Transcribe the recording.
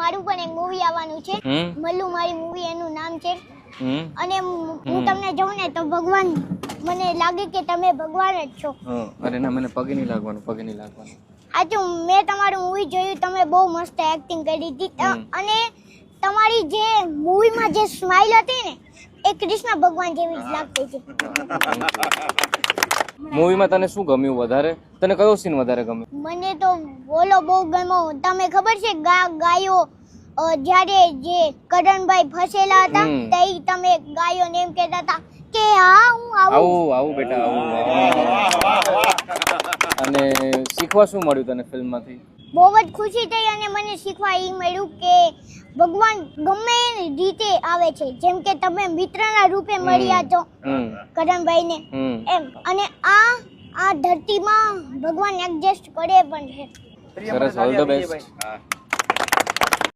મારું પણ એક મૂવી આવવાનું છે મલ્લુ મારી મૂવી એનું નામ છે અને હું તમને જોઉં ને તો ભગવાન મને લાગે કે તમે ભગવાન જ છો અરે ના મને પગે નહીં લાગવાનું આજે મેં તમારું મૂવી જોયું તમે બહુ મસ્ત એક્ટિંગ કરી હતી અને તમારી જે મૂવીમાં જે સ્માઈલ હતી ને એ કૃષ્ણ ભગવાન જેવી જ લાગતી હતી મૂવીમાં તને શું ગમ્યું વધારે તને કયો સીન વધારે ગમ્યો મને તો બોલો બહુ ગમ્યો તમે ખબર છે ગાયો જ્યારે જે કરણભાઈ ફસેલા હતા તે તમે ગાયોને એમ કહેતા હતા કે હા હું આવું બેટા આવું અને શીખવા શું મળ્યું તને ફિલ્મમાંથી બહુ જ ખુશી થઈ અને મને શીખવા એ મળ્યું કે ભગવાન ગમે એ રીતે આવે છે જેમ કે તમે મિત્રના રૂપે મળ્યા છો કરણભાઈને એમ અને આ ધરતીમાં ભગવાન એડજસ્ટ કરે પણ છે સરસ ઓલ ધ બેસ્ટ